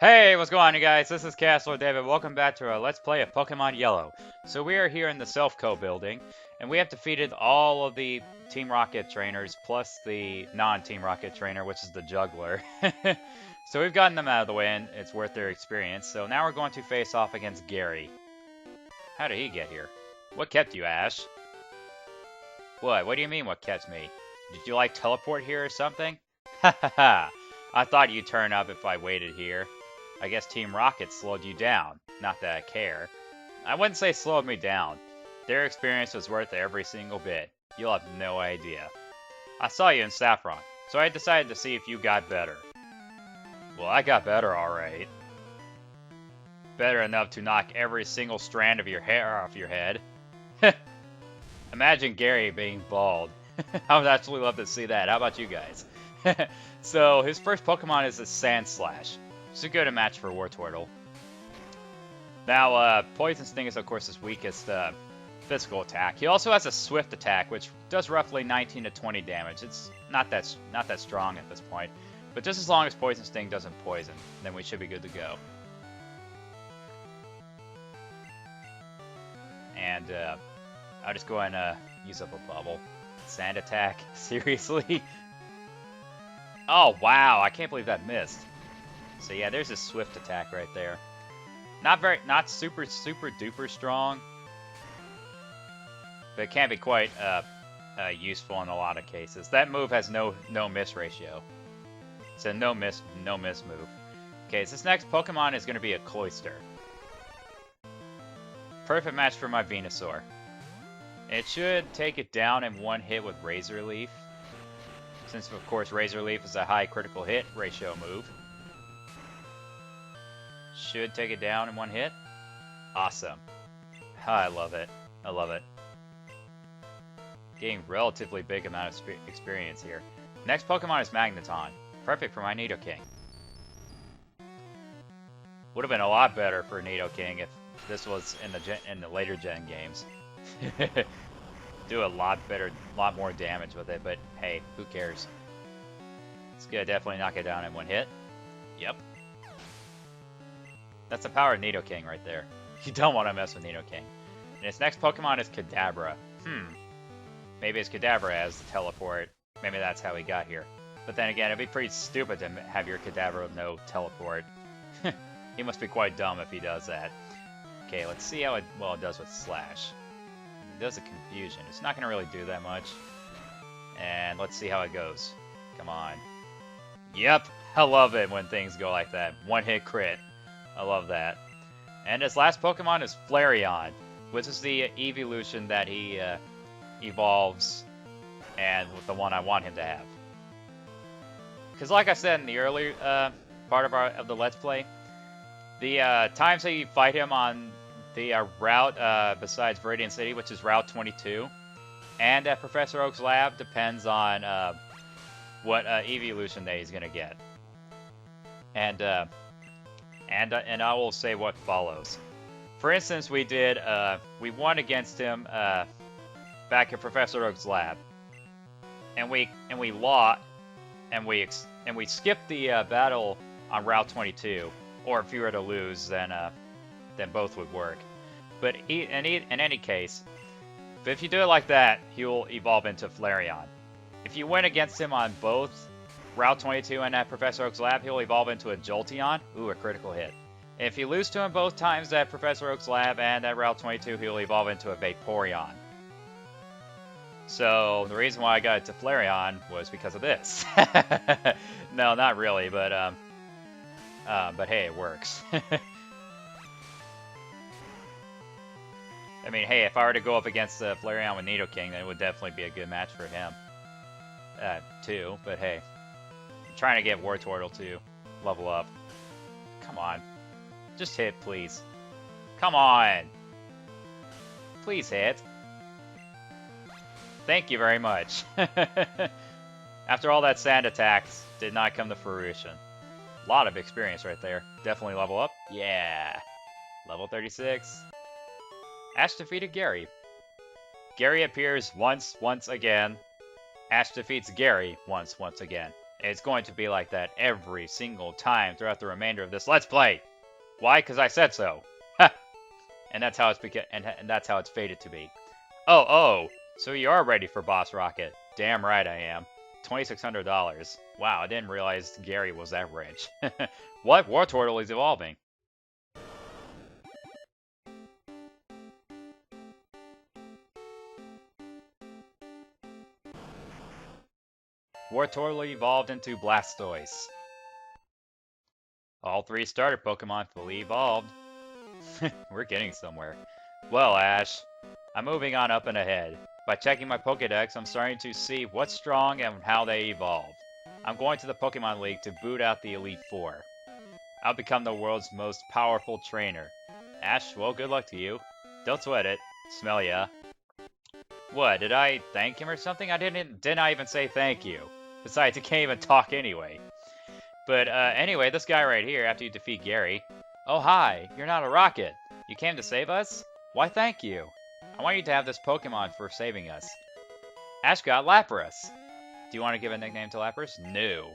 Hey, what's going on, you guys? This is Castler David. Welcome back to our Let's Play of Pokemon Yellow. So we are here in the Self Co building, and we have defeated all of the Team Rocket trainers, plus the non-Team Rocket trainer, which is the Juggler. So we've gotten them out of the way, and it's worth their experience. So now we're going to face off against Gary. How did he get here? What kept you, Ash? What? What do you mean, what kept me? Did you, like, teleport here or something? Ha ha ha! I thought you'd turn up if I waited here. I guess Team Rocket slowed you down. Not that I care. I wouldn't say slowed me down. Their experience was worth every single bit. You'll have no idea. I saw you in Saffron, so I decided to see if you got better. Well, I got better, alright. Better enough to knock every single strand of your hair off your head. Imagine Gary being bald. I would actually love to see that. How about you guys? So, his first Pokemon is a Sandslash. It's a good match for Wartortle. Now, Poison Sting is, of course, his weakest physical attack. He also has a Swift attack, which does roughly 19 to 20 damage. It's not that strong at this point. But just as long as Poison Sting doesn't poison, then we should be good to go. And I'll just go and use up a bubble. Sand attack? Seriously? Oh, wow. I can't believe that missed. So yeah, there's a Swift attack right there. Not super duper strong, but it can be quite useful in a lot of cases. That move has no miss ratio. It's a no miss move. Okay, so this next Pokemon is going to be a Cloyster. Perfect match for my Venusaur. It should take it down in one hit with Razor Leaf, since of course Razor Leaf is a high critical hit ratio move. Should take it down in one hit. Awesome. I love it. I love it. Getting relatively big amount of experience here. Next Pokemon is Magneton. Perfect for my Nidoking. Would have been a lot better for Nidoking if this was in the later gen games. Do a lot more damage with it, but hey, who cares? It's gonna definitely knock it down in one hit. Yep. That's the power of Nidoking right there. You don't want to mess with Nidoking. And its next Pokemon is Kadabra. Maybe it's Kadabra has the teleport. Maybe that's how he got here. But then again, it'd be pretty stupid to have your Kadabra with no teleport. He must be quite dumb if he does that. Okay, let's see how it does with Slash. It does a Confusion. It's not going to really do that much. And let's see how it goes. Come on. Yep, I love it when things go like that. One hit crit. I love that. And his last Pokemon is Flareon, which is the evolution that he evolves, and the one I want him to have. Because like I said in the earlier part of the Let's Play, the times that you fight him on the route besides Viridian City, which is Route 22, and at Professor Oak's lab depends on what evolution that he's going to get. And I will say what follows. For instance, we won against him back at Professor Oak's lab, and we lost, and we skipped the battle on Route 22. Or if you were to lose, then both would work. But in any case, if you do it like that, he will evolve into Flareon. If you win against him on both Route 22 and at Professor Oak's lab, he'll evolve into a Jolteon. Ooh, a critical hit. If you lose to him both times at Professor Oak's lab and at Route 22, he'll evolve into a Vaporeon. So, the reason why I got it to Flareon was because of this. No, not really, but hey, it works. I mean, hey, if I were to go up against Flareon with Nidoking, then it would definitely be a good match for him, too. But hey, I'm trying to get Wartortle to level up. Come on. Just hit, please. Come on! Please hit. Thank you very much. After all that sand attacks did not come to fruition. A lot of experience right there. Definitely level up. Yeah. Level 36. Ash defeated Gary. Gary appears once again. Ash defeats Gary once again. It's going to be like that every single time throughout the remainder of this Let's Play. Why? Because I said so. Ha! And that's how it's and that's how it's fated to be. Oh, so you are ready for Boss Rocket. Damn right I am. $2,600. Wow, I didn't realize Gary was that rich. What? Wartortle is evolving. Wartortle evolved into Blastoise. All 3 starter Pokemon fully evolved. We're getting somewhere. Well, Ash, I'm moving on up and ahead. By checking my Pokedex, I'm starting to see what's strong and how they evolve. I'm going to the Pokemon League to boot out the Elite Four. I'll become the world's most powerful trainer. Ash, well, good luck to you. Don't sweat it. Smell ya. What, did I thank him or something? Didn't I even say thank you? Besides, he can't even talk anyway. But anyway, this guy right here, after you defeat Gary. Oh, hi, you're not a rocket. You came to save us? Why, thank you. I want you to have this Pokemon for saving us. Ash got Lapras. Do you want to give a nickname to Lapras? No.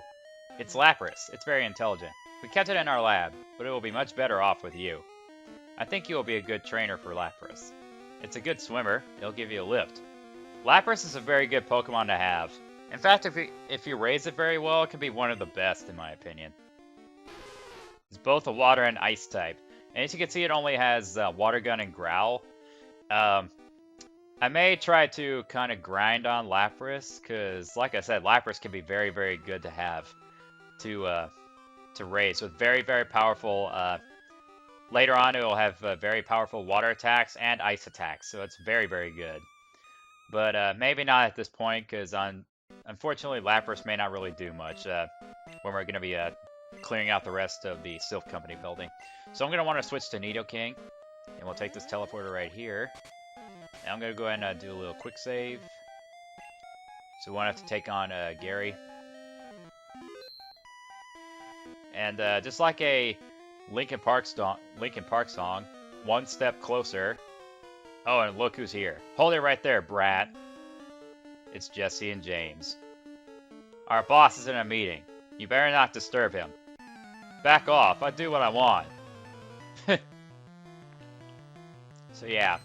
It's Lapras. It's very intelligent. We kept it in our lab, but it will be much better off with you. I think you will be a good trainer for Lapras. It's a good swimmer. It'll give you a lift. Lapras is a very good Pokemon to have. In fact, if you raise it very well, it can be one of the best, in my opinion. It's both a water and ice type. And as you can see, it only has Water Gun and Growl. I may try to kind of grind on Lapras, because, like I said, Lapras can be very, very good to have to raise. With very, very powerful... later on, it will have very powerful water attacks and ice attacks, so it's very, very good. But maybe not at this point, because unfortunately, Lapras may not really do much when we're going to be clearing out the rest of the Silph Company building. So I'm going to want to switch to Nidoking, and we'll take this teleporter right here. And I'm going to go ahead and do a little quick save. So we won't have to take on Gary. And just like a Linkin Park song, one step closer. Oh, and look who's here. Hold it right there, brat. It's Jesse and James. Our boss is in a meeting. You better not disturb him. Back off, I do what I want. So yeah,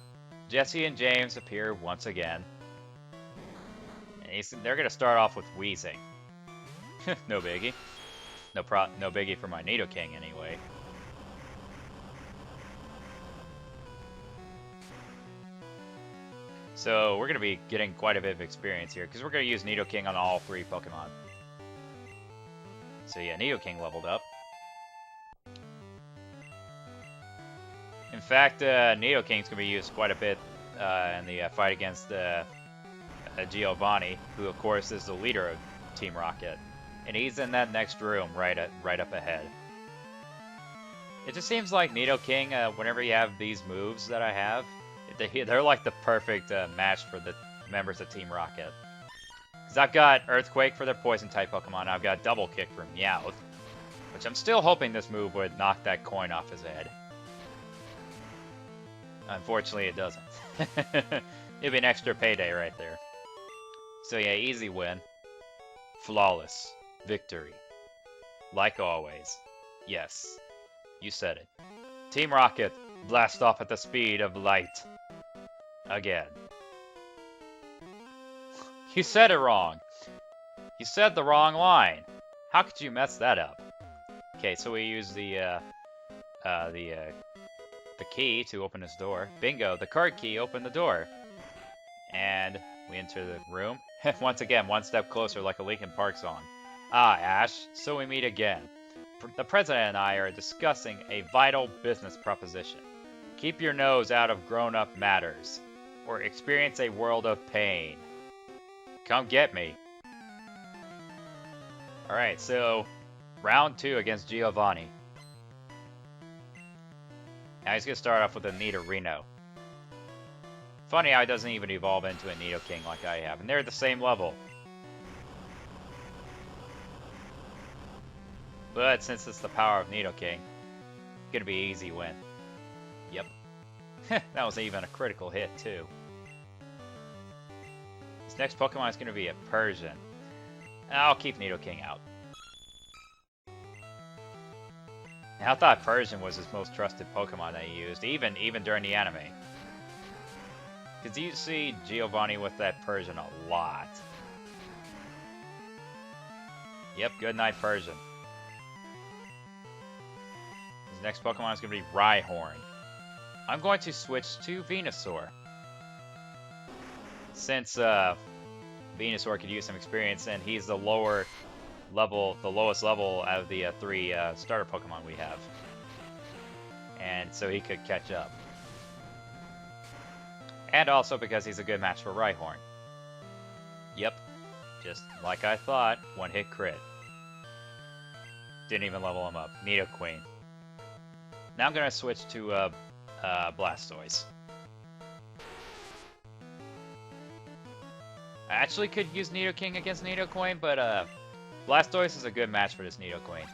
Jesse and James appear once again. And they're gonna start off with wheezing. No biggie. No biggie for my Nidoking anyway. So we're going to be getting quite a bit of experience here, because we're going to use Nidoking on all 3 Pokemon. So yeah, Nidoking leveled up. In fact, Nidoking's going to be used quite a bit in the fight against Giovanni, who of course is the leader of Team Rocket. And he's in that next room right up ahead. It just seems like Nidoking, whenever you have these moves that I have, they're like the perfect match for the members of Team Rocket. Because I've got Earthquake for their Poison-type Pokemon, I've got Double Kick for Meowth, which I'm still hoping this move would knock that coin off his head. Unfortunately, it doesn't. It'd be an extra payday right there. So yeah, easy win. Flawless victory. Like always. Yes, you said it. Team Rocket, blast off at the speed of light. Again. You said it wrong. You said the wrong line. How could you mess that up? Okay, so we use the key to open this door. Bingo, the card key opened the door. And we enter the room. Once again, one step closer like a Linkin Park song. Ah, Ash, so we meet again. The President and I are discussing a vital business proposition. Keep your nose out of grown-up matters, or experience a world of pain. Come get me. Alright, so round 2 against Giovanni. Now he's going to start off with a Nidorino. Funny how he doesn't even evolve into a Nidoking like I have, and they're the same level. But since it's the power of Nidoking, it's going to be an easy win. Yep. That was even a critical hit, too. This next Pokemon is going to be a Persian. I'll keep Nidoking out. I thought Persian was his most trusted Pokemon that he used, even during the anime. Because you see Giovanni with that Persian a lot. Yep, good night Persian. His next Pokemon is going to be Rhyhorn. I'm going to switch to Venusaur. Since Venusaur could use some experience, and he's the lowest level out of the 3 starter Pokemon we have. And so he could catch up. And also because he's a good match for Rhyhorn. Yep, just like I thought, one hit crit. Didn't even level him up. Nidoqueen. Now I'm going to switch to Blastoise. I actually could use Nidoking against Nidoqueen, but Blastoise is a good match for this Nidoqueen.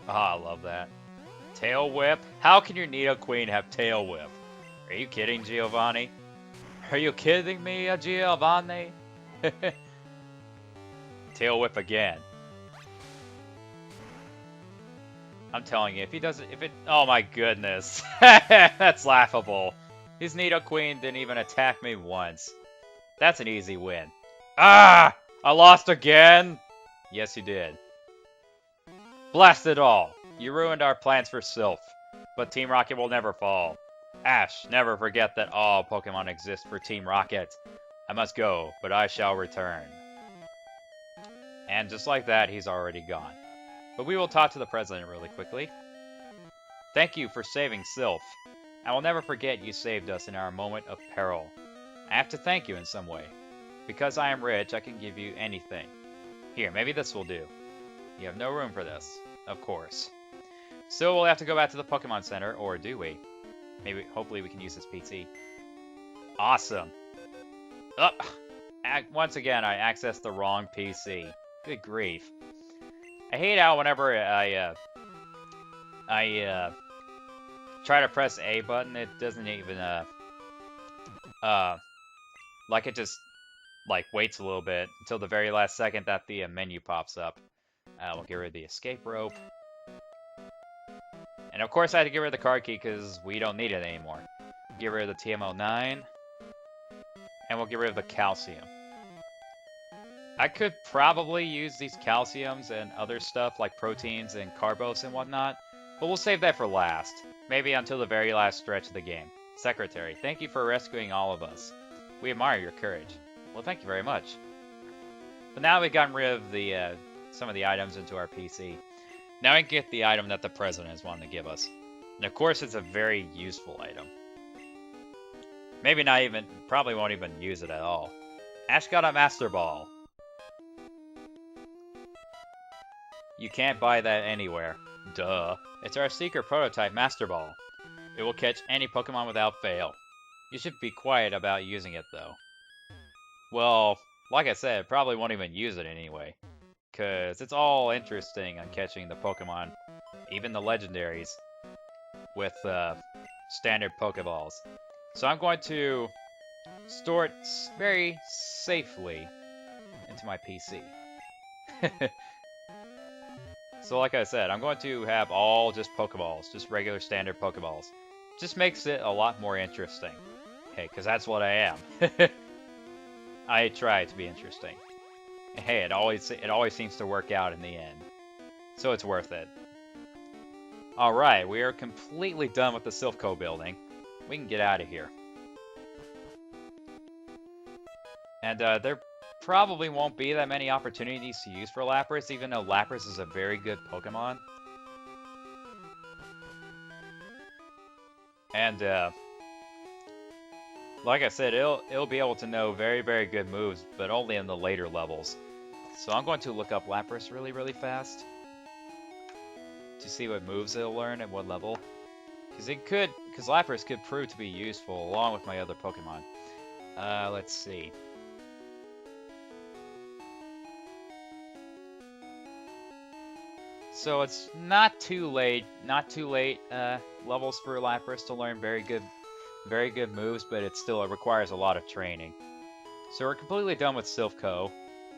Ah, I love that. Tail Whip? How can your Nidoqueen have Tail Whip? Are you kidding, Giovanni? Are you kidding me, Giovanni? Tail Whip again. I'm telling you, oh my goodness. That's laughable. His Nidoqueen didn't even attack me once. That's an easy win. Ah! I lost again! Yes, you did. Blast it all! You ruined our plans for Sylph. But Team Rocket will never fall. Ash, never forget that all Pokemon exist for Team Rocket. I must go, but I shall return. And just like that, he's already gone. But we will talk to the President really quickly. Thank you for saving Sylph. I will never forget you saved us in our moment of peril. I have to thank you in some way. Because I am rich, I can give you anything. Here, maybe this will do. You have no room for this, of course. So we'll have to go back to the Pokemon Center, or do we? Maybe, hopefully we can use this PT. Awesome. Once again, I accessed the wrong PC. Good grief. I hate how whenever I try to press A button, it doesn't even, like it just, like, waits a little bit until the very last second that the menu pops up. We'll get rid of the escape rope. And of course I had to get rid of the card key because we don't need it anymore. Get rid of the TM09. And we'll get rid of the calcium. I could probably use these calciums and other stuff like proteins and carbos and whatnot. But we'll save that for last. Maybe until the very last stretch of the game. Secretary, thank you for rescuing all of us. We admire your courage. Well, thank you very much. But now we've gotten rid of the some of the items into our PC. Now we can get the item that the President is wanting to give us. And of course, it's a very useful item. Maybe not even, probably won't even use it at all. Ash got a Master Ball. You can't buy that anywhere. Duh. It's our secret prototype Master Ball. It will catch any Pokemon without fail. You should be quiet about using it, though. Well, like I said, probably won't even use it anyway. Because it's all interesting on catching the Pokemon, even the legendaries, with standard Pokeballs. So I'm going to store it very safely into my PC. So like I said, I'm going to have all just Pokeballs, just regular standard Pokeballs. Just makes it a lot more interesting. Hey, because that's what I am. I try to be interesting. And hey, it always seems to work out in the end. So it's worth it. Alright, we are completely done with the Silph Co building. We can get out of here. And there probably won't be that many opportunities to use for Lapras, even though Lapras is a very good Pokemon. And like I said, it'll be able to know very, very good moves, but only in the later levels. So I'm going to look up Lapras really, really fast to see what moves it'll learn at what level. Because Lapras could prove to be useful along with my other Pokemon. Let's see. So it's not too late levels for Lapras to learn very good moves, but it still requires a lot of training. So we're completely done with Silph Co,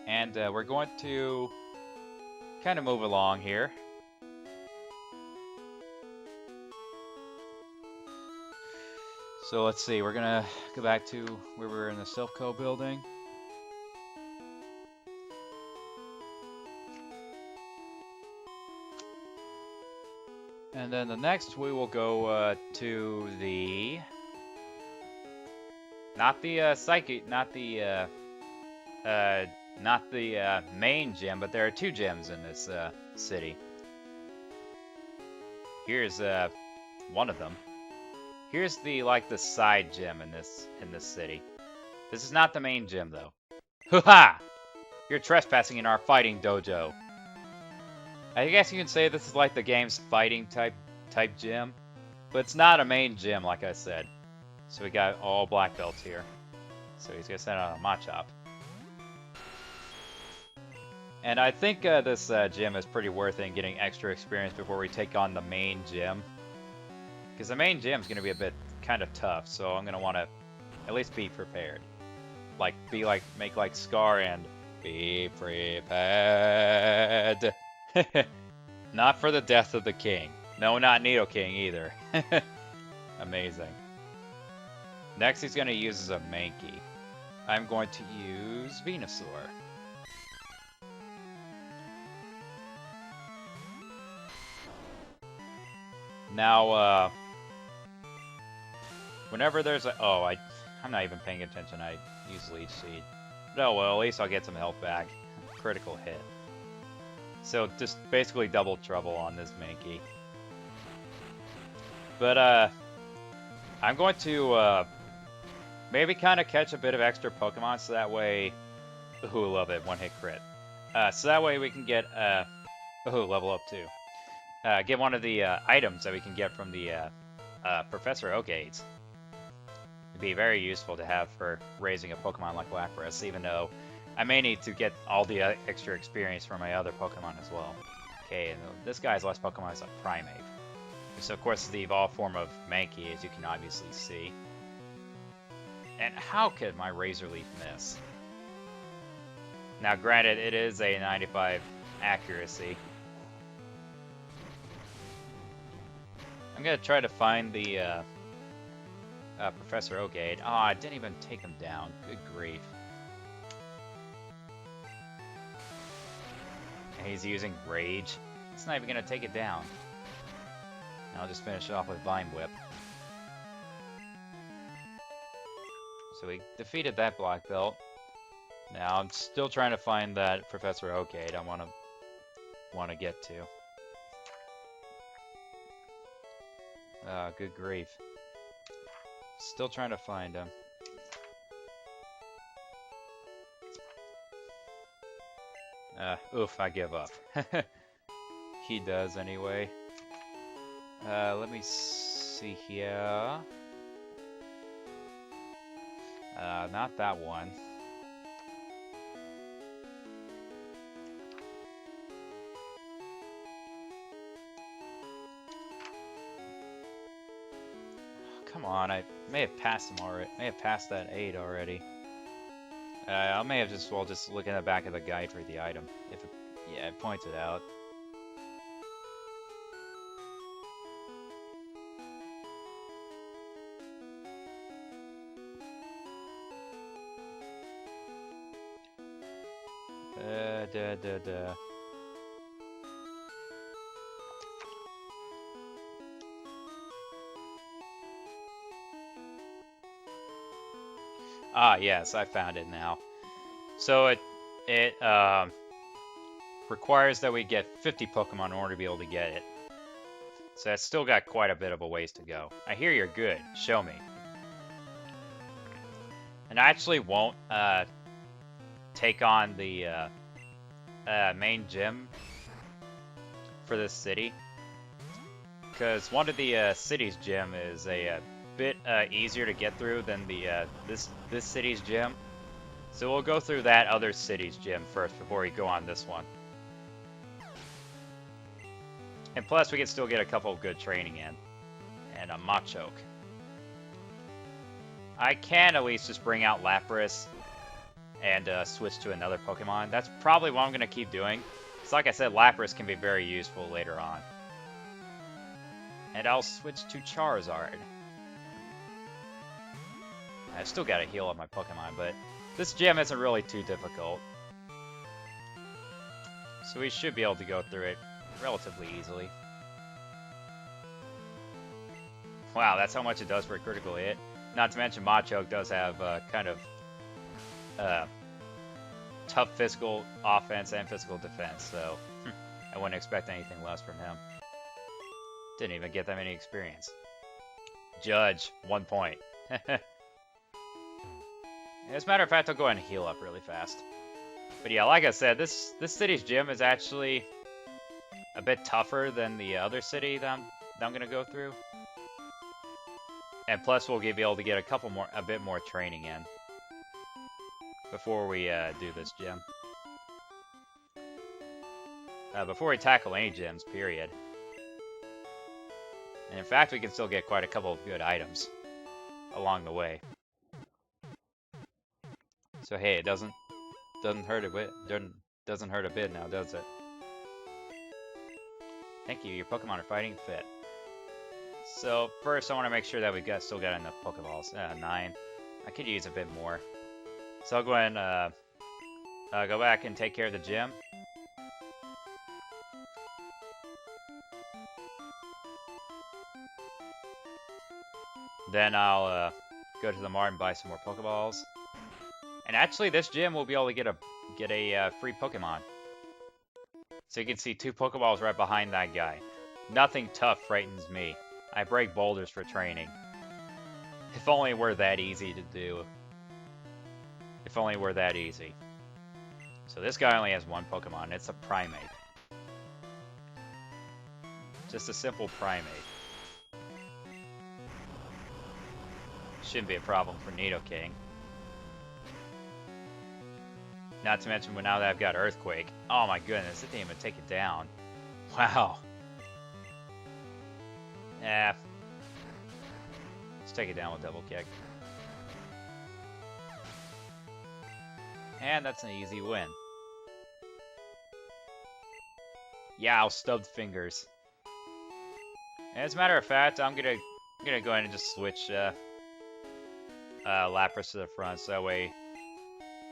and we're going to kind of move along here. So let's see, we're gonna go back to where we were in the Silph Co building. And then the next we will go to the... Not the psychic, not the main gym, but there are two gyms in this city. Here's one of them. Here's the the side gym in this city. This is not the main gym though. Hoo-ha! You're trespassing in our fighting dojo. I guess you can say this is like the game's fighting type gym, but it's not a main gym like I said. So we got all black belts here. So he's gonna send out a Machop. And I think this gym is pretty worth it in getting extra experience before we take on the main gym. Because the main gym is going to be a bit kind of tough, so I'm going to want to at least be prepared. Make like Scar and be prepared. Not for the death of the king. No, not Nidoking either. Amazing. Next he's going to use a Mankey. I'm going to use Venusaur. Now, whenever there's a... Oh, I'm not even paying attention. I use Leech Seed. No, well, at least I'll get some health back. Critical hit. So, just basically double trouble on this Mankey. But, I'm going to, maybe kind of catch a bit of extra Pokemon, so that way... Ooh, love it. One-hit crit. So that way we can get, ooh, level up too. Get one of the items that we can get from the Professor Oak aids. It'd be very useful to have for raising a Pokemon like Lapras, even though I may need to get all the extra experience from my other Pokemon as well. Okay, and this guy's last Pokemon is a Primeape. So of course is the evolved form of Mankey, as you can obviously see. And how could my Razor Leaf miss? Now granted, it is a 95 accuracy. I'm gonna try to find the Professor Oak-Aid. Oh, I didn't even take him down. Good grief. And he's using Rage. It's not even gonna take it down. And I'll just finish it off with Vine Whip. So we defeated that black belt. Now I'm still trying to find that Professor Oak-Aid I wanna get to. Good grief. Still trying to find him. Oof, I give up. He does anyway. Let me see here. Not that one. Come on, I may have passed him already. May have passed that 8 already. I may have just look at the back of the guide for the item. If it, yeah, it points it out. Ah, yes, I found it now. So it requires that we get 50 Pokemon in order to be able to get it. So it's still got quite a bit of a ways to go. I hear you're good. Show me. And I actually won't take on the main gym for this city, because one of the city's gym is a bit easier to get through than the this city's gym. So we'll go through that other city's gym first before we go on this one. And plus we can still get a couple of good training in. And a Machoke. I can at least just bring out Lapras and switch to another Pokemon. That's probably what I'm going to keep doing. It's like I said, Lapras can be very useful later on. And I'll switch to Charizard. I've still got to heal up my Pokemon, but this gym isn't really too difficult. So we should be able to go through it relatively easily. Wow, that's how much it does for a critical hit. Not to mention Machoke does have kind of tough physical offense and physical defense, so I wouldn't expect anything less from him. Didn't even get that many experience. Judge, 1 point. As a matter of fact, I'll go ahead and heal up really fast. But yeah, like I said, this city's gym is actually a bit tougher than the other city that I'm gonna go through. And plus, we'll be able to get a bit more training in before we do this gym. Before we tackle any gyms, period. And in fact, we can still get quite a couple of good items along the way. So hey, it doesn't hurt a bit. Doesn't hurt a bit now, does it? Thank you. Your Pokemon are fighting fit. So first, I want to make sure that we've still got enough Pokeballs. 9. I could use a bit more. So I'll go ahead and go back and take care of the gym. Then I'll go to the mart and buy some more Pokeballs. And actually, this gym will be able to get a free Pokemon. So you can see 2 Pokeballs right behind that guy. Nothing tough frightens me. I break boulders for training. If only it were that easy to do. If only it were that easy. So this guy only has 1 Pokemon. It's a Primeape. Just a simple Primeape. Shouldn't be a problem for Nidoking. Not to mention, now that I've got Earthquake. Oh my goodness, it didn't even take it down. Wow. Let's take it down with Double Kick. And that's an easy win. Yeah, I'll stubbed fingers. And as a matter of fact, I'm gonna go ahead and just switch Lapras to the front, so that way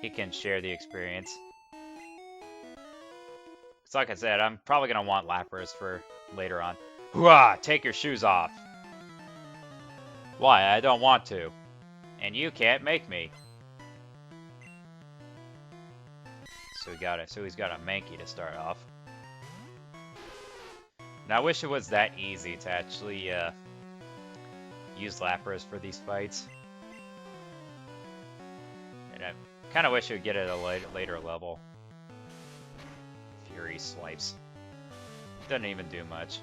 he can share the experience. Because like I said, I'm probably going to want Lapras for later on. Hooah! Take your shoes off! Why? I don't want to. And you can't make me. So he's got a Mankey to start off. Now I wish it was that easy to actually use Lapras for these fights. And I kind of wish it would get at a later level. Fury swipes. Doesn't even do much.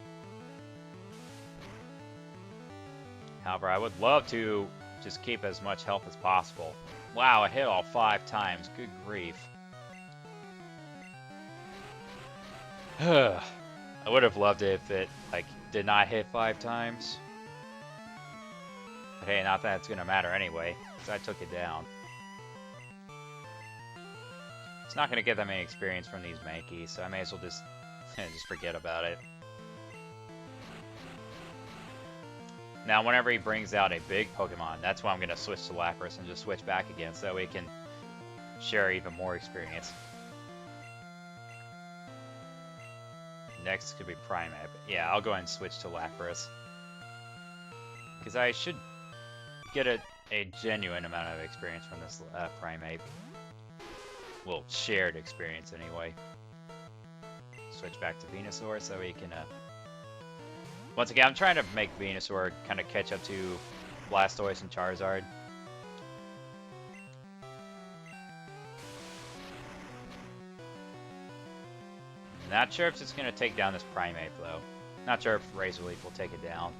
However, I would love to just keep as much health as possible. Wow, I hit all 5 times. Good grief. I would have loved it if it did not hit 5 times. But hey, not that it's gonna matter anyway, because I took it down. It's not gonna get that many experience from these Mankeys, so I may as well just forget about it. Now, whenever he brings out a big Pokemon, that's why I'm gonna switch to Lapras and just switch back again, so that we can share even more experience. Next could be Primeape. Yeah, I'll go ahead and switch to Lapras. Because I should get a genuine amount of experience from this Primeape. Well, shared experience anyway. Switch back to Venusaur so we can... Once again, I'm trying to make Venusaur kind of catch up to Blastoise and Charizard. Not sure if it's going to take down this Primeape, though. Not sure if Razor Leaf will take it down.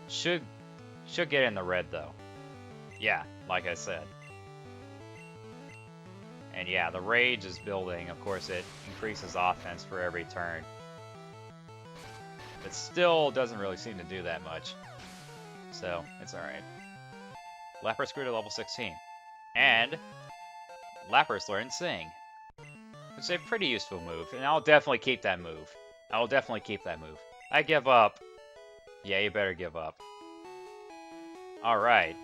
Should get in the red, though. Yeah, like I said. And yeah, the Rage is building. Of course, it increases offense for every turn. But still doesn't really seem to do that much. So, it's alright. Lapras grew to level 16. And Lapras learned Sing. It's a pretty useful move, and I'll definitely keep that move. I will definitely keep that move. I give up. Yeah, you better give up. Alright.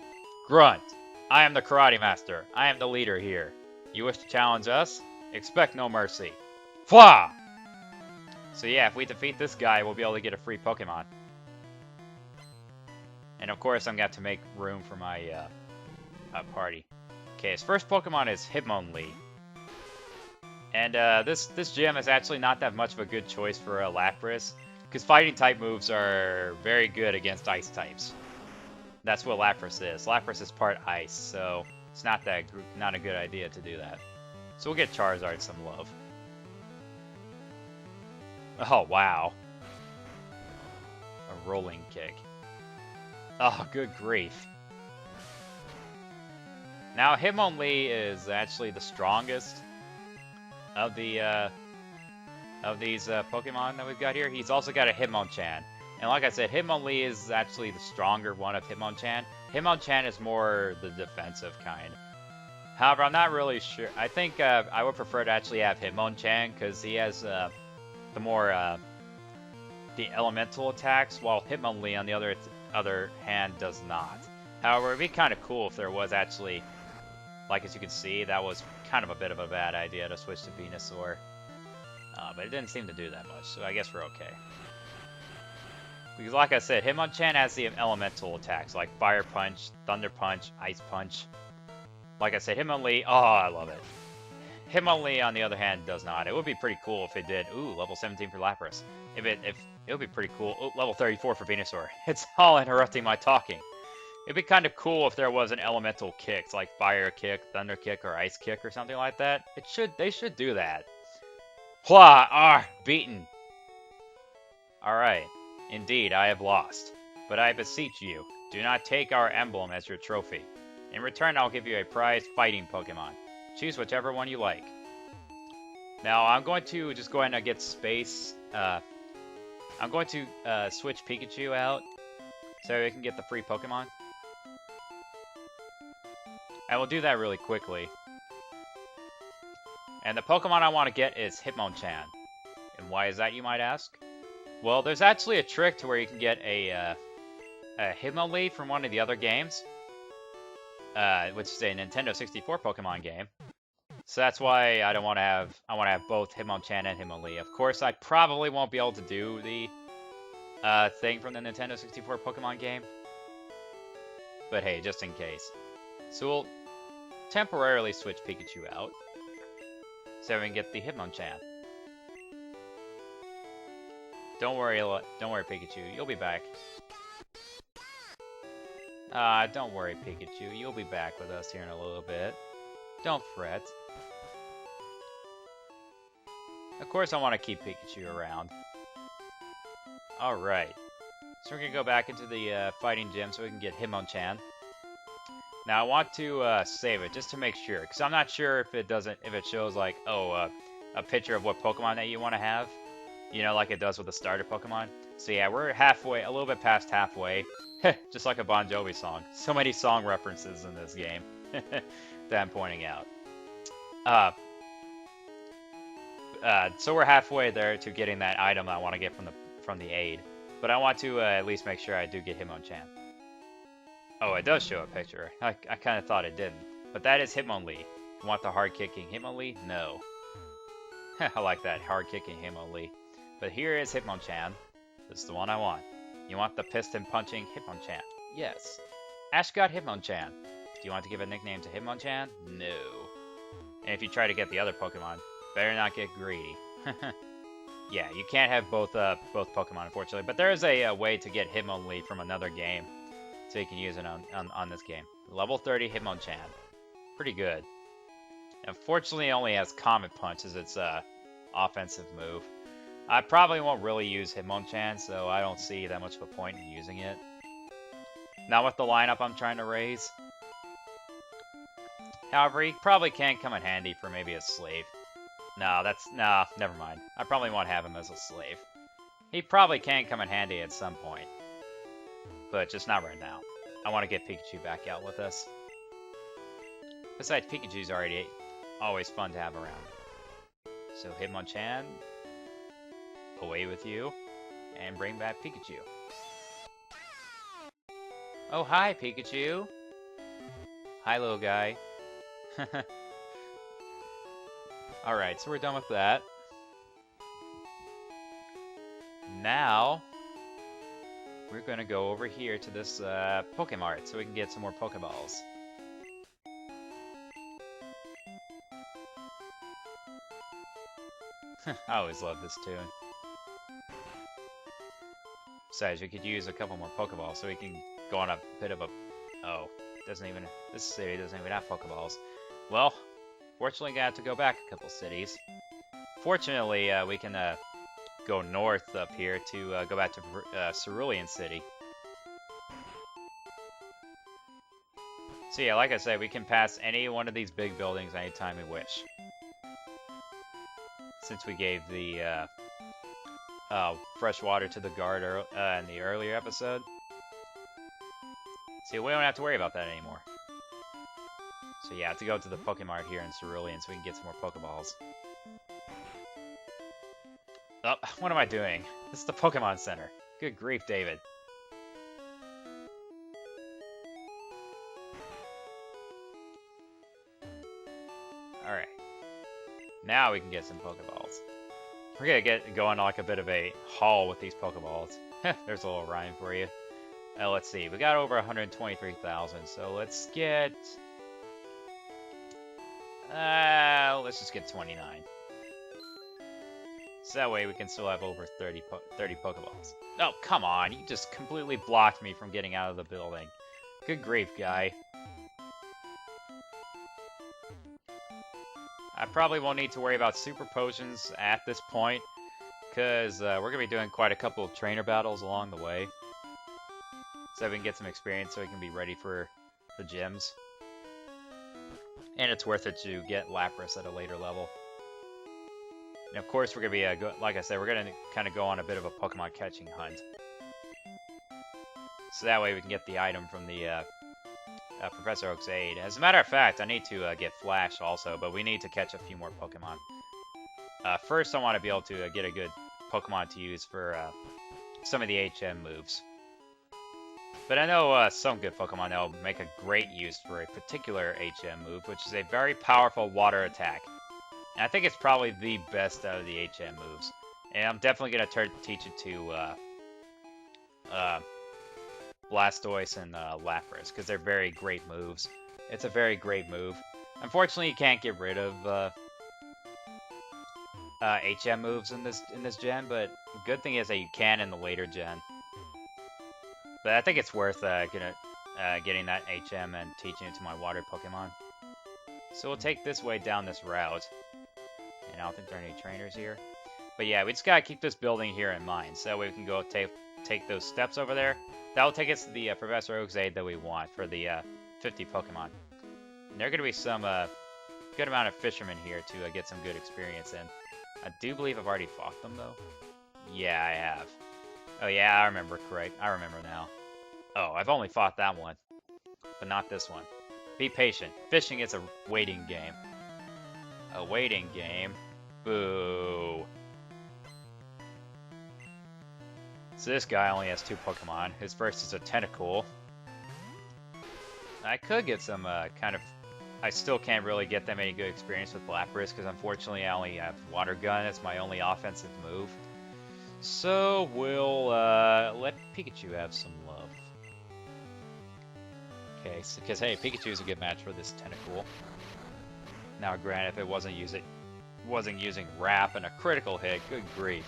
Grunt. I am the Karate Master. I am the leader here. You wish to challenge us? Expect no mercy. Fwa! So yeah, if we defeat this guy, we'll be able to get a free Pokemon. And of course, I'm going to have to make room for my party. Okay, his first Pokemon is Hitmonlee. And this gym is actually not that much of a good choice for Lapras, because fighting type moves are very good against ice types. That's what Lapras is. Lapras is part ice, so it's not a good idea to do that. So we'll get Charizard some love. Oh wow, a rolling kick. Oh, good grief. Now Hitmonlee is actually the strongest of the of these Pokemon that we've got here. He's also got a Hitmonchan. And like I said, Hitmonlee is actually the stronger one of Hitmonchan. Hitmonchan is more the defensive kind. However, I'm not really sure. I think I would prefer to actually have Hitmonchan because he has the elemental attacks, while Hitmonlee on the other hand does not. However, it'd be kind of cool if there was actually, like as you can see, that was kind of a bit of a bad idea to switch to Venusaur. But it didn't seem to do that much, so I guess we're okay. Because like I said, Hitmonchan has the elemental attacks, like Fire Punch, Thunder Punch, Ice Punch. Like I said, Hitmonlee, oh, I love it. Hitmonlee, on the other hand, does not. It would be pretty cool if it did. Ooh, level 17 for Lapras. It would be pretty cool. Ooh, level 34 for Venusaur. It's all interrupting my talking. It'd be kind of cool if there was an elemental kick, like Fire Kick, Thunder Kick, or Ice Kick, or something like that. They should do that. Hua! Beaten. Alright. Indeed, I have lost. But I beseech you, do not take our emblem as your trophy. In return, I'll give you a prized fighting Pokemon. Choose whichever one you like. Now, I'm going to just go ahead and get space. I'm going to switch Pikachu out so we can get the free Pokemon. I will do that really quickly. And the Pokemon I want to get is Hitmonchan. And why is that, you might ask? Well, there's actually a trick to where you can get a Hitmonlee from one of the other games, which is a Nintendo 64 Pokemon game. So that's why I want to have both Hitmonchan and Hitmonlee. Of course, I probably won't be able to do the thing from the Nintendo 64 Pokemon game. But hey, just in case. So we'll temporarily switch Pikachu out, so we can get the Hitmonchan. Don't worry, Pikachu. You'll be back. Don't worry, Pikachu. You'll be back with us here in a little bit. Don't fret. Of course, I want to keep Pikachu around. Alright. So we're going to go back into the fighting gym so we can get Hitmonchan. Now, I want to save it just to make sure, because I'm not sure if it shows like, oh, a picture of what Pokemon that you want to have. You know, like it does with the starter Pokemon. So yeah, we're halfway, a little bit past halfway. Just like a Bon Jovi song. So many song references in this game that I'm pointing out. So we're halfway there to getting that item I want to get from the aid. But I want to at least make sure I do get Hitmonchan. Oh, it does show a picture. I kind of thought it didn't. But that is Hitmonlee. You want the hard-kicking Hitmonlee? No. I like that, hard-kicking Hitmonlee. But here is Hitmonchan. This is the one I want. You want the piston-punching Hitmonchan? Yes. Ash got Hitmonchan. Do you want to give a nickname to Hitmonchan? No. And if you try to get the other Pokemon, better not get greedy. Yeah, you can't have both Pokemon, unfortunately. But there is a way to get Hitmonlee from another game, so you can use it on this game. Level 30 Hitmonchan. Pretty good. Unfortunately, it only has Comet Punch as its offensive move. I probably won't really use Hitmonchan, so I don't see that much of a point in using it. Not with the lineup I'm trying to raise. However, he probably can come in handy for maybe a slave. Nah, never mind. I probably won't have him as a slave. He probably can come in handy at some point. But just not right now. I want to get Pikachu back out with us. Besides, Pikachu's already always fun to have around. So Hitmonchan, away with you, and bring back Pikachu. Oh, hi, Pikachu. Hi, little guy. Alright, so we're done with that. Now, we're going to go over here to this Pokemart so we can get some more Pokeballs. I always love this tune. Besides, we could use a couple more Pokeballs so we can go on a bit of a... Oh, this city doesn't even have Pokeballs. Well, fortunately, I have to go back a couple cities. Fortunately, we can go north up here to go back to Cerulean City. So yeah, like I said, we can pass any one of these big buildings anytime we wish. Since we gave the fresh water to the guard in the earlier episode. See, we don't have to worry about that anymore. So yeah, I have to go to the Pokemart here in Cerulean so we can get some more Pokeballs. Oh, what am I doing? This is the Pokemon Center. Good grief, David. Alright. Now we can get some Pokeballs. We're gonna get going like a bit of a haul with these Pokeballs. There's a little rhyme for you. Let's see. We got over 123,000, so let's get... let's just get 29. So that way we can still have over 30 Pokeballs. Oh, come on. You just completely blocked me from getting out of the building. Good grief, guy. I probably won't need to worry about super potions at this point, because we're going to be doing quite a couple of trainer battles along the way. So we can get some experience so we can be ready for the gyms. And it's worth it to get Lapras at a later level. And of course, we're going to be, like I said, we're going to kind of go on a bit of a Pokemon catching hunt. So that way we can get the item from the Professor Oak's aid. As a matter of fact, I need to get Flash also, but we need to catch a few more Pokemon. First, I want to be able to get a good Pokemon to use for some of the HM moves. But I know some good Pokemon that will make a great use for a particular HM move, which is a very powerful water attack. And I think it's probably the best out of the HM moves. And I'm definitely going to teach it to Blastoise and Lapras, because they're very great moves. It's a very great move. Unfortunately, you can't get rid of HM moves in this gen, but the good thing is that you can in the later gen. But I think it's worth getting that HM and teaching it to my water Pokemon. So we'll take this way down this route. And I don't think there are any trainers here. But yeah, we just gotta keep this building here in mind. So that way we can go take those steps over there. That'll take us to the Professor Oak's aid that we want for the 50 Pokemon. And there are gonna be some good amount of fishermen here to get some good experience in. I do believe I've already fought them though. Yeah, I have. Oh yeah, I remember correct. I remember now. Oh, I've only fought that one, but not this one. Be patient. Fishing is a waiting game. A waiting game. Boo. So this guy only has 2 Pokemon. His first is a Tentacool. I could get some kind of... I still can't really get that many good experience with Lapras, because unfortunately I only have Water Gun. It's my only offensive move. So we'll let Pikachu have some love. Okay, because hey, Pikachu is a good match for this Tentacool. Now, granted, if it wasn't using Wrap and a critical hit, good grief.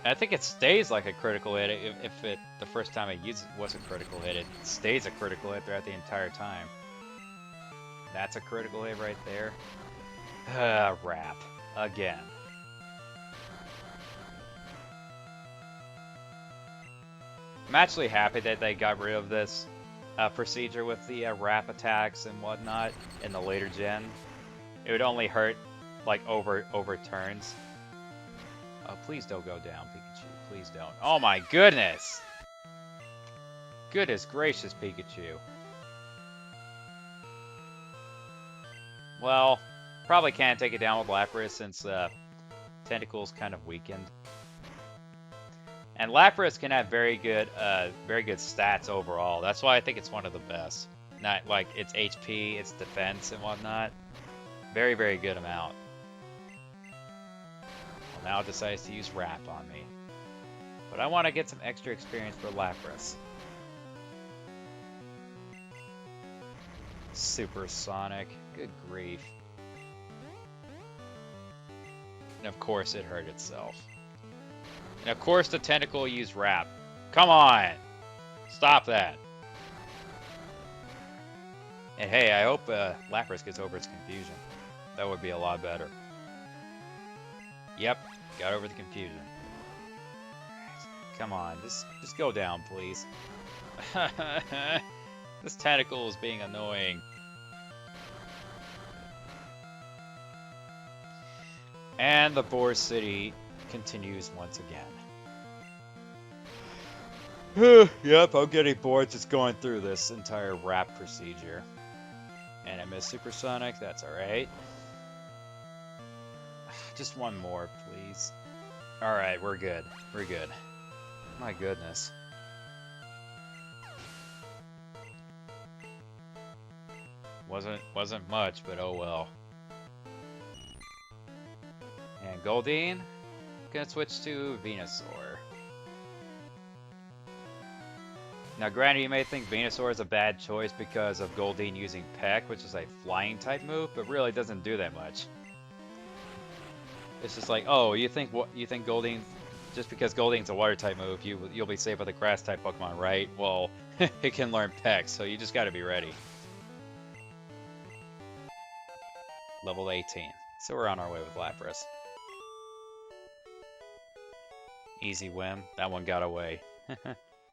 And I think it stays like a critical hit if it the first time I used it was a critical hit. It stays a critical hit throughout the entire time. That's a critical hit right there. Wrap. Again. I'm actually happy that they got rid of this procedure with the Wrap attacks and whatnot in the later gen. It would only hurt, like, over turns. Oh, please don't go down, Pikachu. Please don't. Oh my goodness! Goodness gracious, Pikachu. Well, probably can't take it down with Lapras since Tentacle's kind of weakened. And Lapras can have very good stats overall. That's why I think it's one of the best. Not like its HP, its defense, and whatnot. Very, very good amount. Well, now it decides to use Wrap on me. But I want to get some extra experience for Lapras. Supersonic. Good grief. And of course it hurt itself. And of course the Tentacle used Wrap. Come on! Stop that. And hey, I hope Lapras gets over its confusion. That would be a lot better. Yep, got over the confusion. Come on, just go down, please. This Tentacle is being annoying. And the Boar City continues once again. Yep, I'm getting bored just going through this entire Wrap procedure. And I missed Supersonic, that's alright. Just one more, please. Alright, we're good. We're good. My goodness. Wasn't much, but oh well. And Goldeen, gonna switch to Venusaur. Now granted, you may think Venusaur is a bad choice because of Goldeen using Peck, which is a flying type move, but really it doesn't do that much. It's just like, oh, you think Goldeen, just because Goldeen's a water type move, you'll be safe with a grass type Pokemon, right? Well, it can learn Peck, so you just gotta be ready. Level 18. So we're on our way with Lapras. Easy win. That one got away.